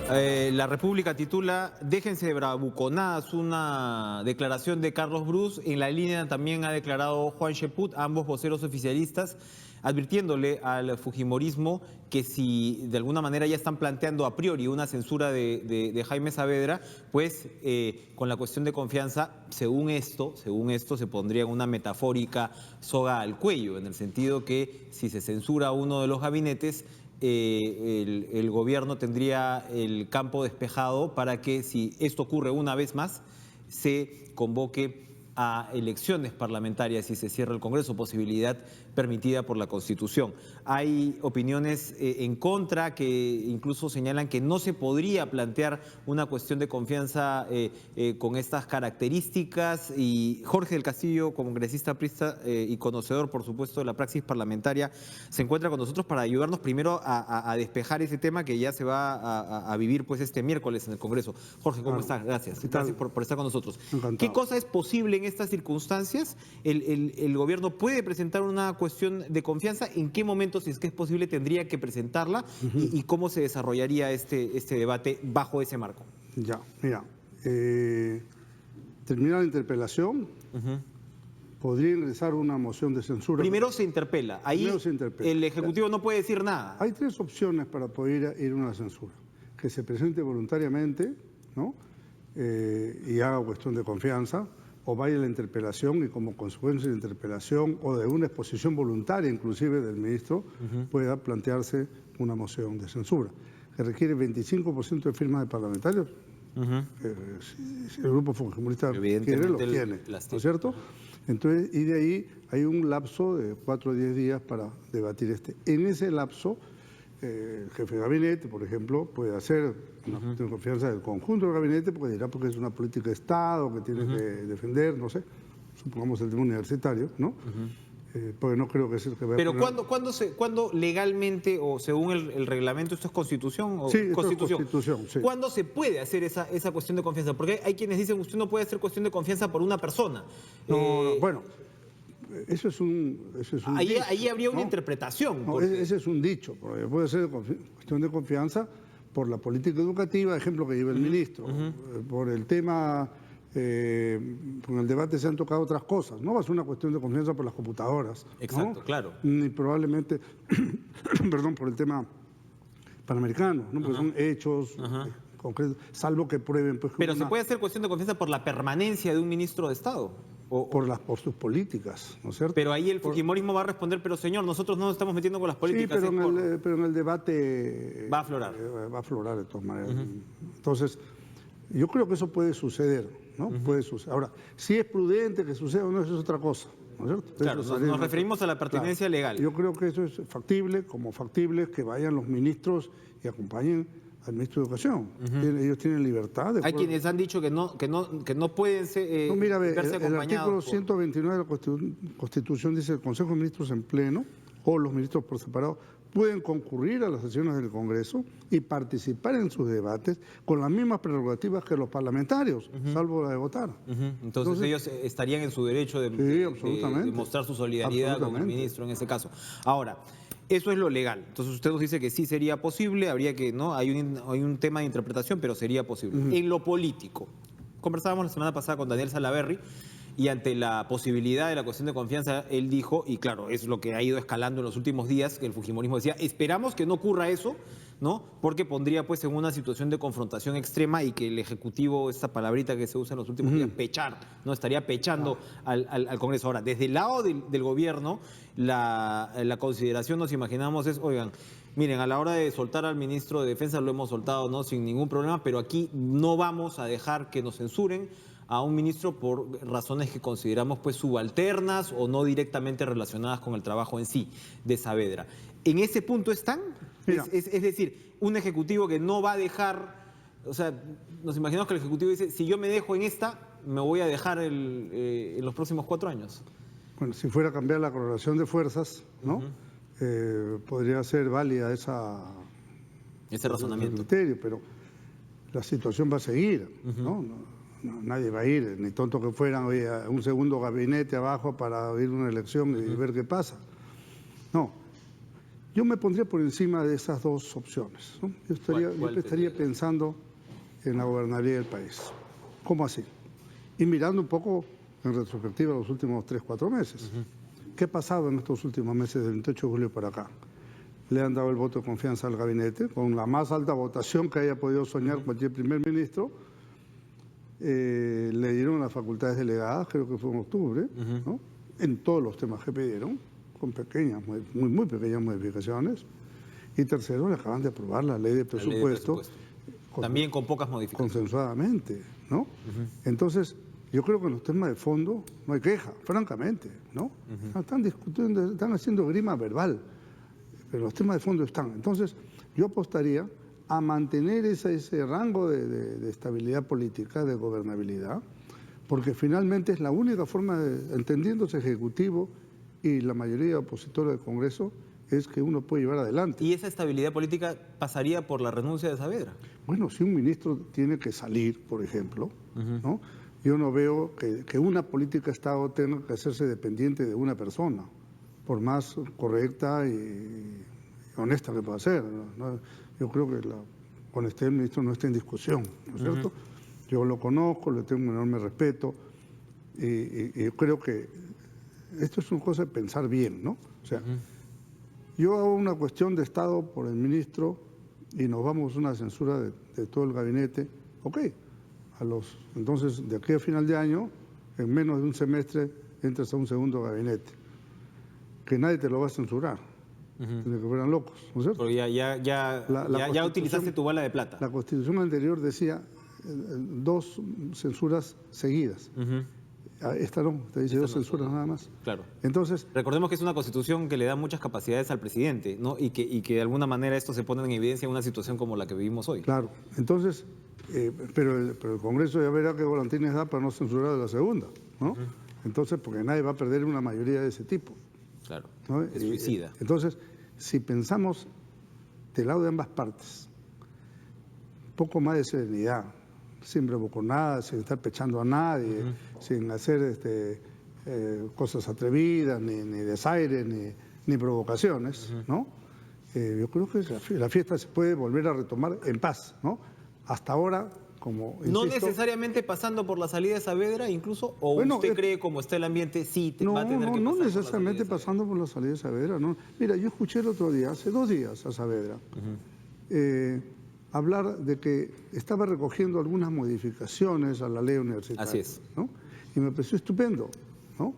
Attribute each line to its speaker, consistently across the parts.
Speaker 1: La República titula "Déjense de bravuconadas", una declaración de Carlos Bruce. En la línea también ha declarado Juan Cheput, ambos voceros oficialistas, advirtiéndole al fujimorismo que si de alguna manera ya están planteando a priori una censura de Jaime Saavedra, pues con la cuestión de confianza, según esto se pondría una metafórica soga al cuello, en el sentido que si se censura uno de los gabinetes, el gobierno tendría el campo despejado para que, si esto ocurre una vez más, se convoque a elecciones parlamentarias y se cierra el Congreso, posibilidad permitida por la Constitución. Hay opiniones en contra que incluso señalan que no se podría plantear una cuestión de confianza con estas características, y Jorge del Castillo, congresista aprista y conocedor, por supuesto, de la praxis parlamentaria, se encuentra con nosotros para ayudarnos primero a despejar ese tema que ya se va a vivir pues este miércoles en el Congreso. Jorge, ¿cómo estás? Gracias. Gracias por estar con nosotros.
Speaker 2: Encantado.
Speaker 1: ¿Qué cosa es posible en estas circunstancias? ¿El gobierno puede presentar una cuestión de confianza? ¿En qué momento, si es que es posible, tendría que presentarla? ¿Y cómo se desarrollaría este debate bajo ese marco?
Speaker 2: Ya, mira, termina la interpelación, podría ingresar una moción de censura.
Speaker 1: Primero se interpela, ahí
Speaker 2: Primero se interpela.
Speaker 1: El Ejecutivo no puede decir nada.
Speaker 2: Hay tres opciones para poder ir a una censura: que se presente voluntariamente, ¿no? Y haga cuestión de confianza, o vaya a la interpelación y como consecuencia de la interpelación o de una exposición voluntaria inclusive del ministro, pueda plantearse una moción de censura, que requiere 25% de firmas de parlamentarios. Si el grupo fujimorista quiere, lo tiene, ¿no es cierto? Entonces, y de ahí hay un lapso de 4 o 10 días para debatir En ese lapso, el jefe de gabinete, por ejemplo, puede hacer una cuestión de confianza del conjunto del gabinete, porque dirá porque es una política de Estado que tiene que defender, no sé, supongamos el tema universitario, ¿no? Porque no creo que es el que vaya
Speaker 1: Pero
Speaker 2: a poner...
Speaker 1: ¿cuándo legalmente, o según el reglamento, esto es Constitución?
Speaker 2: Sí, esto es Constitución, sí.
Speaker 1: ¿Cuándo se puede hacer esa cuestión de confianza? Porque hay quienes dicen que usted no puede hacer cuestión de confianza por una persona.
Speaker 2: No, bueno, eso es un
Speaker 1: ahí
Speaker 2: dicho,
Speaker 1: habría una
Speaker 2: ¿no?
Speaker 1: interpretación.
Speaker 2: No, ese es un dicho, porque puede ser cuestión de confianza por la política educativa, ejemplo que lleva el ministro, por el tema... con el debate se han tocado otras cosas. No va a ser una cuestión de confianza por las computadoras.
Speaker 1: Exacto,
Speaker 2: ¿no?
Speaker 1: claro.
Speaker 2: Ni probablemente, perdón, por el tema panamericano, ¿no? Porque son hechos concretos, salvo que prueben... Pues,
Speaker 1: pero se puede hacer cuestión de confianza por la permanencia de un ministro de Estado.
Speaker 2: Por sus políticas, ¿no es cierto?
Speaker 1: Pero ahí el fujimorismo va a responder: pero señor, nosotros no nos estamos metiendo con las políticas.
Speaker 2: Sí, pero en el debate...
Speaker 1: va a aflorar.
Speaker 2: Va a aflorar de todas maneras. Entonces, yo creo que eso puede suceder, ¿no? Puede suceder. Ahora, si es prudente que suceda o no, eso es otra cosa, ¿no es cierto?
Speaker 1: Claro, nos referimos a la pertinencia legal.
Speaker 2: Yo creo que eso es factible, como factible que vayan los ministros y acompañen al ministro de Educación. Ellos tienen libertad.
Speaker 1: Hay quienes han dicho que no pueden ser,
Speaker 2: no, mira,
Speaker 1: verse
Speaker 2: el artículo 129 de la Constitución dice: el Consejo de Ministros en pleno o los ministros por separado pueden concurrir a las sesiones del Congreso y participar en sus debates con las mismas prerrogativas que los parlamentarios, salvo la de votar.
Speaker 1: Entonces ellos estarían en su derecho de mostrar su solidaridad con el ministro en ese caso. Ahora, eso es lo legal. Entonces usted nos dice que sí sería posible, habría que, ¿no? Hay un tema de interpretación, pero sería posible. En lo político, conversábamos la semana pasada con Daniel Salaverry, y ante la posibilidad de la cuestión de confianza, él dijo, y claro, es lo que ha ido escalando en los últimos días, que el fujimorismo decía: esperamos que no ocurra eso, ¿no? Porque pondría pues en una situación de confrontación extrema, y que el Ejecutivo, esta palabrita que se usa en los últimos días, pechar, ¿no? Estaría pechando al Congreso. Ahora, desde el lado del gobierno, la consideración, nos imaginamos, es: oigan, miren, a la hora de soltar al ministro de Defensa lo hemos soltado, ¿no?, sin ningún problema, pero aquí no vamos a dejar que nos censuren a un ministro por razones que consideramos pues subalternas o no directamente relacionadas con el trabajo en sí de Saavedra. ¿En ese punto están? Es decir, un ejecutivo que no va a dejar, o sea, nos imaginamos que el ejecutivo dice: si yo me dejo en esta, me voy a dejar en los próximos 4 años. Bueno,
Speaker 2: si fuera a cambiar la correlación de fuerzas, ¿no? Podría ser válida ese
Speaker 1: razonamiento.
Speaker 2: Criterio, pero la situación va a seguir, ¿no? Nadie va a ir, ni tonto que fueran, oye, a un segundo gabinete abajo para ir a una elección y ver qué pasa. No. Yo me pondría por encima de esas dos opciones, ¿no? Yo estaría pensando en la gobernabilidad del país. ¿Cómo así? Y mirando un poco en retrospectiva los últimos 3, 4 meses. ¿Qué ha pasado en estos últimos meses del 28 de julio para acá? Le han dado el voto de confianza al gabinete, con la más alta votación que haya podido soñar cualquier primer ministro. Le dieron las facultades delegadas, creo que fue en octubre, ¿no? En todos los temas que pidieron, con pequeñas, muy pequeñas modificaciones. Y tercero, le acaban de aprobar la ley de presupuesto.
Speaker 1: También con pocas modificaciones.
Speaker 2: Consensuadamente, ¿no? Entonces, yo creo que en los temas de fondo no hay queja, francamente, ¿no? Están discutiendo, están haciendo grima verbal, pero los temas de fondo están. Entonces, yo apostaría a mantener ese rango de estabilidad política, de gobernabilidad, porque finalmente es la única forma, entendiéndose Ejecutivo y la mayoría opositora del Congreso, es que uno puede llevar adelante.
Speaker 1: ¿Y esa estabilidad política pasaría por la renuncia de Saavedra?
Speaker 2: Bueno, si un ministro tiene que salir, por ejemplo, ¿no? Yo no veo que una política de Estado tenga que hacerse dependiente de una persona, por más correcta y honesta que pueda ser, ¿no? Yo creo que la honestidad del ministro no está en discusión, ¿no es cierto? Yo lo conozco, le tengo un enorme respeto y creo que esto es una cosa de pensar bien, ¿no? O sea, yo hago una cuestión de Estado por el ministro y nos vamos a una censura de todo el gabinete, ok. Entonces, de aquí a final de año, en menos de un semestre, entras a un segundo gabinete, que nadie te lo va a censurar, de que fueran locos, ¿no es cierto?
Speaker 1: Pero ya utilizaste tu bala de plata.
Speaker 2: La Constitución anterior decía 2 censuras seguidas. Esta no, te dice 2 censuras nada más.
Speaker 1: Claro.
Speaker 2: Entonces,
Speaker 1: recordemos que es una constitución que le da muchas capacidades al presidente, ¿no? Y que de alguna manera esto se pone en evidencia en una situación como la que vivimos hoy.
Speaker 2: Claro. Entonces, pero el Congreso ya verá qué volantines da para no censurar de la segunda, ¿no? Entonces, porque nadie va a perder una mayoría de ese tipo.
Speaker 1: Claro.
Speaker 2: ¿No?
Speaker 1: Es suicida.
Speaker 2: Entonces, si pensamos del lado de ambas partes, un poco más de serenidad, sin bravuconadas, sin estar pechando a nadie, sin hacer cosas atrevidas, ni desaires, ni provocaciones, ¿no? Yo creo que la fiesta se puede volver a retomar en paz, ¿no? Hasta ahora, como insisto,
Speaker 1: no necesariamente pasando por la salida de Saavedra, incluso, o bueno, usted cree, como está el ambiente, sí va a tener que pasar.
Speaker 2: No necesariamente pasando por la salida de Saavedra, no. Mira, yo escuché el otro día, hace 2 días, a Saavedra, hablar de que estaba recogiendo algunas modificaciones a la ley universitaria.
Speaker 1: Así es.
Speaker 2: ¿No? Y me pareció estupendo, ¿no?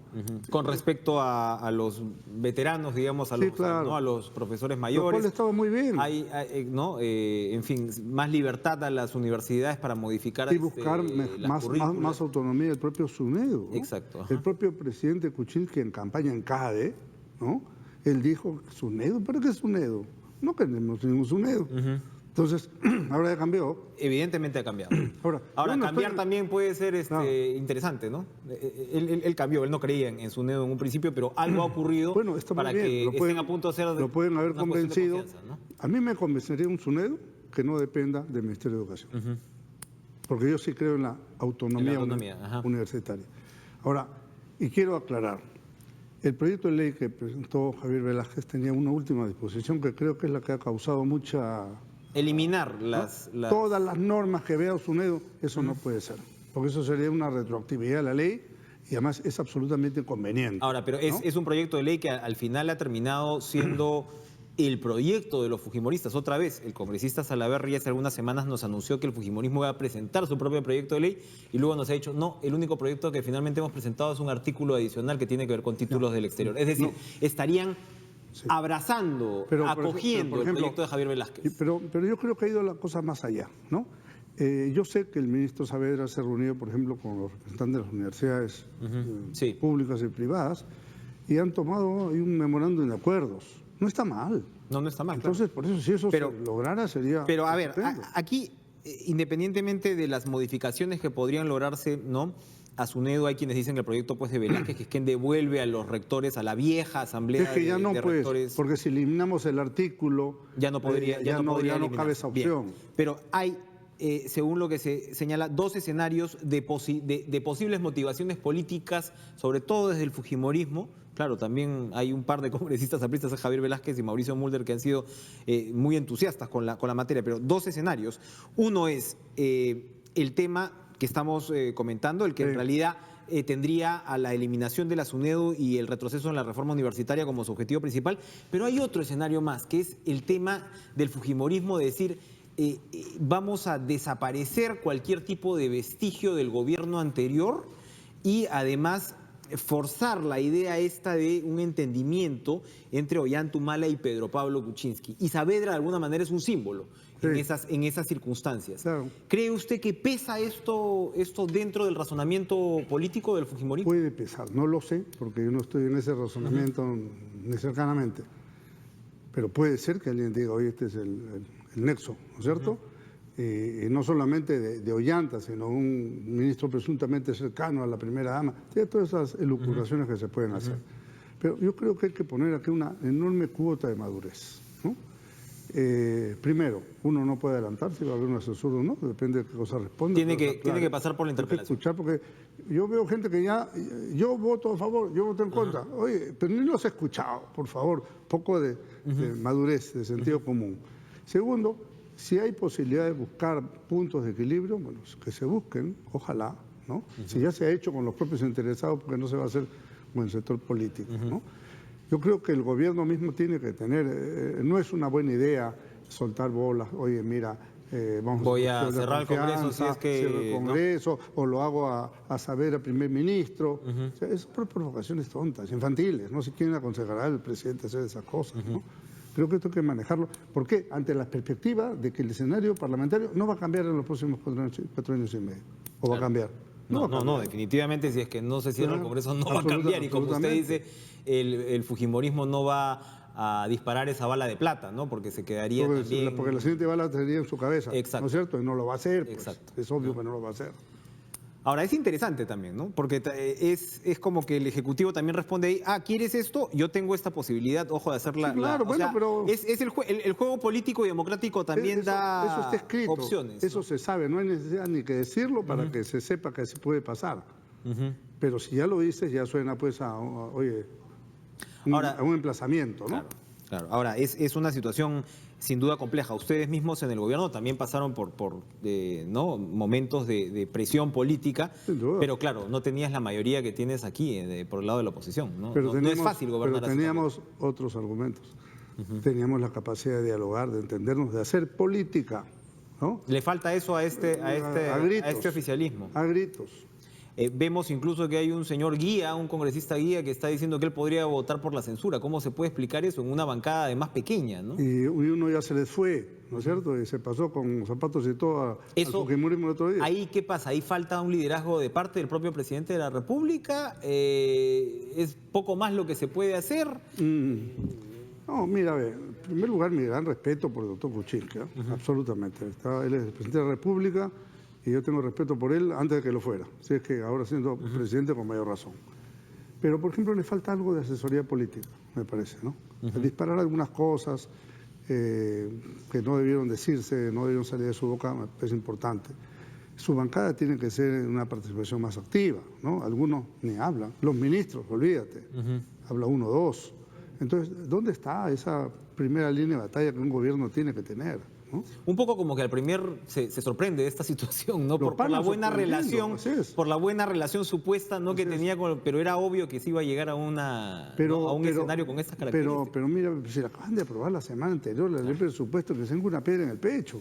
Speaker 1: Con respecto a los veteranos, digamos, a los profesores mayores.
Speaker 2: Lo cual estaba muy bien.
Speaker 1: Hay ¿no? En fin, más libertad a las universidades para modificar
Speaker 2: y buscar más autonomía del propio SUNEDU, ¿no?
Speaker 1: Exacto.
Speaker 2: El propio presidente Kuczynski en campaña en CADE, ¿no? Él dijo, ¿SUNEDU? ¿Pero qué es SUNEDU? No queremos ningún SUNEDU. Entonces, ahora ya cambió.
Speaker 1: Evidentemente ha cambiado. Ahora cambiar también puede ser interesante, ¿no? Él cambió, él no creía en SUNEDU en un principio, pero algo ha ocurrido para que estén a punto de hacer...
Speaker 2: Lo pueden haber convencido. ¿No? A mí me convencería un SUNEDU que no dependa del Ministerio de Educación. Porque yo sí creo en la autonomía universitaria. Ahora, y quiero aclarar, el proyecto de ley que presentó Javier Velázquez tenía una última disposición que creo que es la que ha causado mucha...
Speaker 1: Eliminar
Speaker 2: todas las normas que vea SUNEDU, eso no puede ser, porque eso sería una retroactividad de la ley y además es absolutamente inconveniente.
Speaker 1: Ahora, pero es un proyecto de ley que al final ha terminado siendo el proyecto de los fujimoristas. Otra vez, el congresista Salaverry hace algunas semanas nos anunció que el fujimorismo iba a presentar su propio proyecto de ley y luego nos ha dicho, no, el único proyecto que finalmente hemos presentado es un artículo adicional que tiene que ver con títulos del exterior. Es decir, estarían... abrazando, acogiendo el proyecto de Javier Velázquez.
Speaker 2: Pero yo creo que ha ido la cosa más allá, ¿no? Yo sé que el ministro Saavedra se ha reunido, por ejemplo, con los representantes de las universidades públicas y privadas y han tomado un memorándum de acuerdos. No está mal.
Speaker 1: No está mal.
Speaker 2: Entonces, por eso, si eso se lograra, sería...
Speaker 1: Pero, a ver, aquí, independientemente de las modificaciones que podrían lograrse, ¿no?, a SUNEDU hay quienes dicen que el proyecto de Velázquez, que es quien devuelve a los rectores a la vieja asamblea
Speaker 2: es que ya no puede,
Speaker 1: rectores.
Speaker 2: Porque si eliminamos el artículo,
Speaker 1: ya no
Speaker 2: cabe esa opción.
Speaker 1: Bien. Pero hay, según lo que se señala, 2 escenarios de posibles motivaciones políticas, sobre todo desde el fujimorismo, Claro, también hay un par de congresistas apristas, Javier Velázquez y Mauricio Mulder, que han sido muy entusiastas con la materia, pero dos escenarios. Uno es el tema que estamos comentando, el que en realidad tendría a la eliminación de la SUNEDU y el retroceso en la reforma universitaria como su objetivo principal, pero hay otro escenario más, que es el tema del fujimorismo, de decir, vamos a desaparecer cualquier tipo de vestigio del gobierno anterior y además forzar la idea esta de un entendimiento entre Ollanta y Pedro Pablo Kuczynski. Y Saavedra de alguna manera es un símbolo en esas circunstancias.
Speaker 2: Claro.
Speaker 1: ¿Cree usted que pesa esto dentro del razonamiento político del fujimorismo?
Speaker 2: Puede pesar, no lo sé, porque yo no estoy en ese razonamiento ni cercanamente, pero puede ser que alguien diga, oye, este es el nexo, ¿no es cierto? No solamente de Ollanta, sino un ministro presuntamente cercano a la primera dama, todas esas elucubraciones que se pueden hacer. Pero yo creo que hay que poner aquí una enorme cuota de madurez, ¿no? Primero, uno no puede adelantar si va a haber una censura o no, depende de qué cosa responda.
Speaker 1: Tiene que pasar por la interpelación.
Speaker 2: Escuchar, porque yo veo gente que ya, yo voto a favor, yo voto en contra. Oye, pero ni los he escuchado, por favor, poco de madurez, de sentido común. Segundo, si hay posibilidad de buscar puntos de equilibrio, bueno, que se busquen, ojalá, ¿no? Si ya se ha hecho con los propios interesados, porque no se va a hacer con el sector político, ¿no? Yo creo que el gobierno mismo tiene que tener, no es una buena idea soltar bolas, oye, mira,
Speaker 1: voy a cerrar el Congreso si es que...
Speaker 2: cierro el Congreso, ¿no? O lo hago a saber al primer ministro. O sea, es por provocaciones tontas, infantiles, no sé quién aconsejará al presidente hacer esas cosas, ¿no? Creo que esto hay que manejarlo. ¿Por qué? Ante la perspectiva de que el escenario parlamentario no va a cambiar en los próximos 4 años y medio. ¿O va a cambiar?
Speaker 1: No, definitivamente si es que no se cierra el Congreso no va a cambiar. Y como usted dice, el fujimorismo no va a disparar esa bala de plata, ¿no? Porque se quedaría también...
Speaker 2: Porque la siguiente bala estaría en su cabeza,
Speaker 1: exacto,
Speaker 2: ¿no es cierto? Y no lo va a hacer, pues.
Speaker 1: Exacto.
Speaker 2: Es obvio que no lo va a hacer.
Speaker 1: Ahora, es interesante también, ¿no? Porque es como que el Ejecutivo también responde ahí, ¿quieres esto? Yo tengo esta posibilidad, ojo, de hacerla.
Speaker 2: Sí, claro, bueno, pero...
Speaker 1: Es el juego político y democrático también
Speaker 2: eso está escrito,
Speaker 1: opciones.
Speaker 2: Eso, ¿no? Se sabe, no hay necesidad ni que decirlo para que se sepa que se puede pasar. Pero si ya lo dices, ya suena pues a un emplazamiento, ¿no?
Speaker 1: Claro. Ahora, es una situación sin duda compleja. Ustedes mismos en el gobierno también pasaron por ¿no? momentos de presión política, pero claro, no tenías la mayoría que tienes aquí por el lado de la oposición, ¿no?
Speaker 2: Pero
Speaker 1: no es fácil gobernar
Speaker 2: así. Pero teníamos otros argumentos. Teníamos la capacidad de dialogar, de entendernos, de hacer política, ¿no?
Speaker 1: Le falta eso a este oficialismo.
Speaker 2: A gritos.
Speaker 1: Vemos incluso que hay un señor guía, un congresista guía, que está diciendo que él podría votar por la censura. ¿Cómo se puede explicar eso en una bancada además pequeña, ¿no?
Speaker 2: Y uno ya se les fue, ¿no es cierto? Y se pasó con zapatos y todo al fujimorismo el otro día.
Speaker 1: ¿Ahí qué pasa? ¿Ahí falta un liderazgo de parte del propio presidente de la República? ¿Es poco más lo que se puede hacer?
Speaker 2: No, mira, a ver, en primer lugar, mi gran respeto por el doctor Kuczynski, absolutamente. Él es el presidente de la República y yo tengo respeto por él antes de que lo fuera, si es que ahora siendo presidente con mayor razón. Pero, por ejemplo, le falta algo de asesoría política, me parece, ¿no? Disparar algunas cosas que no debieron decirse, no debieron salir de su boca, me parece importante. Su bancada tiene que ser una participación más activa, ¿no? Algunos ni hablan, los ministros, olvídate, habla uno o dos. Entonces, ¿dónde está esa primera línea de batalla que un gobierno tiene que tener, ¿no?
Speaker 1: Un poco como que al Premier se sorprende de esta situación, ¿no? Por la buena relación, por la buena relación supuesta, ¿no? que tenía pero era obvio que se iba a llegar a un escenario con estas características.
Speaker 2: Pero mira, se la acaban de aprobar la semana anterior, la ley de presupuesto, que se tenga una piedra en el pecho.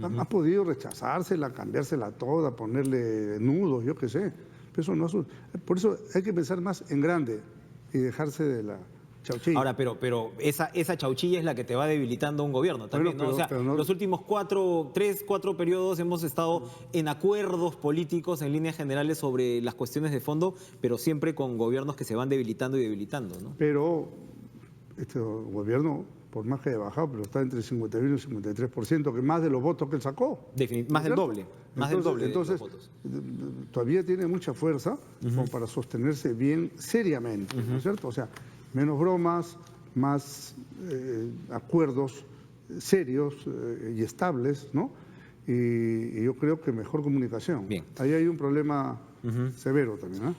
Speaker 2: Ha podido rechazársela, cambiársela toda, ponerle nudos, yo qué sé. Pero eso no por eso hay que pensar más en grande y dejarse de la chauchilla.
Speaker 1: Ahora, pero esa chauchilla es la que te va debilitando un gobierno también, ¿no? O sea, los últimos 4 periodos hemos estado en acuerdos políticos en líneas generales sobre las cuestiones de fondo, pero siempre con gobiernos que se van debilitando y debilitando, ¿no?
Speaker 2: Pero este gobierno, por más que haya bajado, pero está entre el 51 y el 53%, que más de los votos que él sacó.
Speaker 1: Más del doble.
Speaker 2: Entonces,
Speaker 1: de los votos.
Speaker 2: Todavía tiene mucha fuerza como para sostenerse bien seriamente, ¿no es cierto? O sea, menos bromas, más acuerdos serios y estables, ¿no? Y yo creo que mejor comunicación.
Speaker 1: Bien.
Speaker 2: Ahí hay un problema severo también, ¿eh?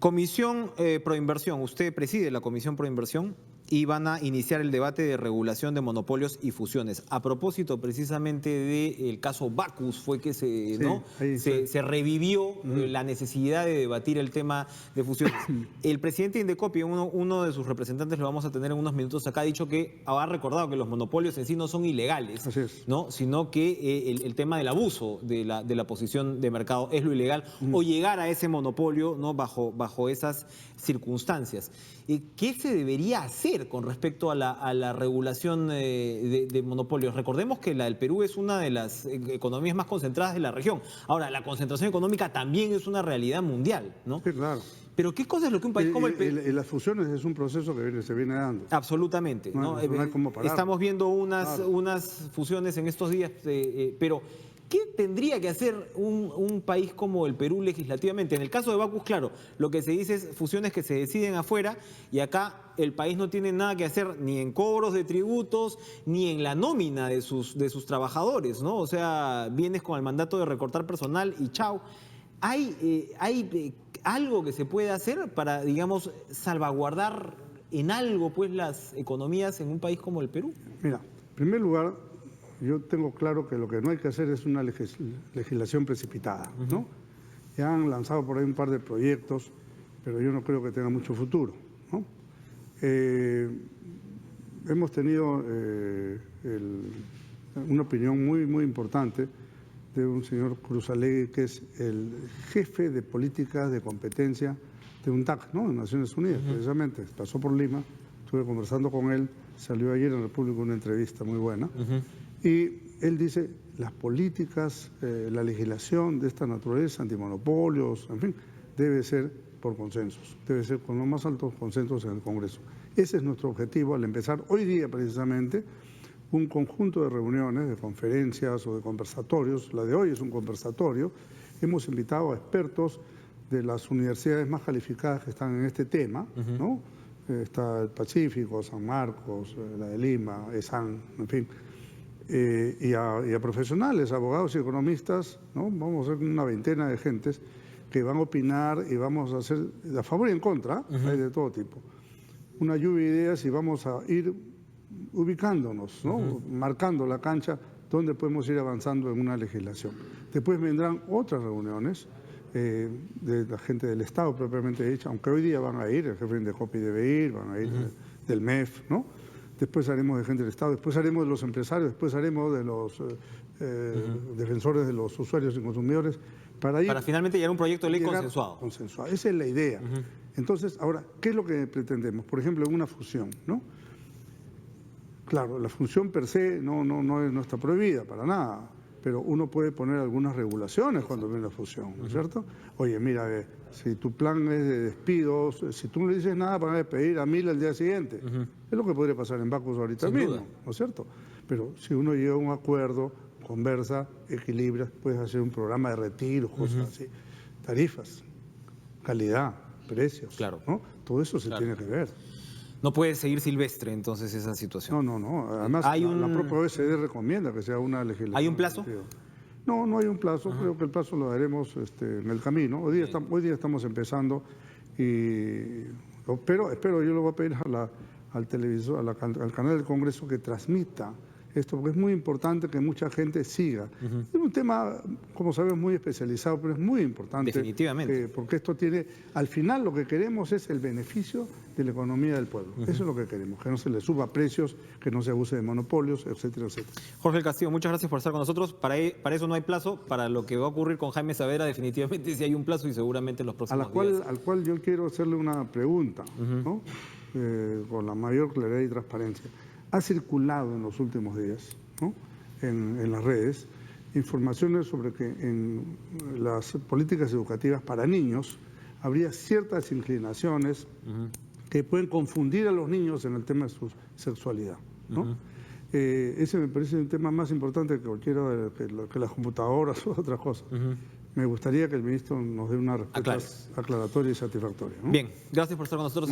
Speaker 1: Comisión Proinversión, usted preside la Comisión Proinversión y van a iniciar el debate de regulación de monopolios y fusiones. A propósito precisamente del caso Bacus fue que se revivió la necesidad de debatir el tema de fusiones. El presidente Indecopi, uno de sus representantes, lo vamos a tener en unos minutos acá, ha dicho que ha recordado que los monopolios en sí no son ilegales, ¿no? Sino que el tema del abuso de la posición de mercado es lo ilegal, o llegar a ese monopolio, ¿no? bajo esas circunstancias. ¿Qué se debería hacer con respecto a la regulación de monopolios? Recordemos que la del Perú es una de las economías más concentradas de la región. Ahora, la concentración económica también es una realidad mundial, ¿no?
Speaker 2: Sí, claro.
Speaker 1: Pero ¿qué cosa es lo que un país como el Perú...
Speaker 2: Las fusiones es un proceso que se viene dando.
Speaker 1: Absolutamente.
Speaker 2: No hay cómo parar.
Speaker 1: Estamos viendo unas fusiones en estos días, pero... ¿Qué tendría que hacer un país como el Perú legislativamente? En el caso de Bacus, claro, lo que se dice es fusiones que se deciden afuera y acá el país no tiene nada que hacer ni en cobros de tributos ni en la nómina de sus trabajadores, ¿no? O sea, vienes con el mandato de recortar personal y chao. ¿Hay algo que se puede hacer para, digamos, salvaguardar en algo pues las economías en un país como el Perú?
Speaker 2: Mira, en primer lugar, yo tengo claro que lo que no hay que hacer es una legislación precipitada, ¿no? Ya han lanzado por ahí un par de proyectos, pero yo no creo que tenga mucho futuro, ¿no? Hemos tenido una opinión muy importante de un señor Cruzallegui, que es el jefe de políticas de competencia de UNTAC, ¿no? En Naciones Unidas, precisamente. Pasó por Lima, estuve conversando con él, salió ayer en República una entrevista muy buena. Y él dice, las políticas, la legislación de esta naturaleza, antimonopolios, en fin, debe ser por consensos, debe ser con los más altos consensos en el Congreso. Ese es nuestro objetivo al empezar hoy día precisamente un conjunto de reuniones, de conferencias o de conversatorios. La de hoy es un conversatorio. Hemos invitado a expertos de las universidades más calificadas que están en este tema, ¿no? Está el Pacífico, San Marcos, la de Lima, ESAN, en fin. Y a profesionales, abogados y economistas, ¿no? Vamos a hacer una veintena de gentes que van a opinar y vamos a hacer a favor y en contra, hay de todo tipo. Una lluvia de ideas y vamos a ir ubicándonos, ¿no? Marcando la cancha donde podemos ir avanzando en una legislación. Después vendrán otras reuniones de la gente del Estado propiamente dicha, aunque hoy día van a ir, el jefe de Indecopi debe ir, van a ir del MEF, ¿no? Después haremos de gente del Estado, después haremos de los empresarios, después haremos de los defensores de los usuarios y consumidores, para
Speaker 1: finalmente llegar a un proyecto de ley consensuado.
Speaker 2: Esa es la idea. Entonces, ahora, ¿qué es lo que pretendemos? Por ejemplo, en una fusión, ¿no? Claro, la fusión per se no está prohibida para nada, pero uno puede poner algunas regulaciones cuando viene la fusión, ¿no es cierto? Oye, mira, si tu plan es de despidos, si tú no le dices nada, van a despedir a 1000 al día siguiente. Es lo que podría pasar en Bacus ahorita mismo, ¿no es cierto? Pero si uno llega a un acuerdo, conversa, equilibra, puedes hacer un programa de retiro, cosas así, tarifas, calidad, precios, ¿no? Todo eso se tiene que ver.
Speaker 1: No puede seguir silvestre entonces esa situación.
Speaker 2: No. Además, la propia OECD recomienda que sea una legislación.
Speaker 1: ¿Hay un plazo?
Speaker 2: No hay un plazo. Creo que el plazo lo daremos en el camino. Hoy día estamos empezando espero, yo le voy a pedir al televisor, al canal del Congreso que transmita esto, porque es muy importante que mucha gente siga. Es un tema, como sabes, muy especializado, pero es muy importante.
Speaker 1: Definitivamente.
Speaker 2: Porque esto tiene, al final lo que queremos es el beneficio de la economía del pueblo. Eso es lo que queremos, que no se le suba precios, que no se abuse de monopolios, etcétera, etcétera.
Speaker 1: Jorge del Castillo, muchas gracias por estar con nosotros. Para eso no hay plazo. Para lo que va a ocurrir con Jaime Saavedra, definitivamente sí hay un plazo y seguramente en los próximos días.
Speaker 2: Al cual yo quiero hacerle una pregunta, ¿no? Con la mayor claridad y transparencia. Ha circulado en los últimos días, ¿no? en las redes informaciones sobre que en las políticas educativas para niños habría ciertas inclinaciones que pueden confundir a los niños en el tema de su sexualidad, ¿no? Ese me parece un tema más importante que cualquiera que las computadoras o otras cosas. Me gustaría que el ministro nos dé una respuesta aclaratoria y satisfactoria, ¿no?
Speaker 1: Bien, gracias por estar con nosotros.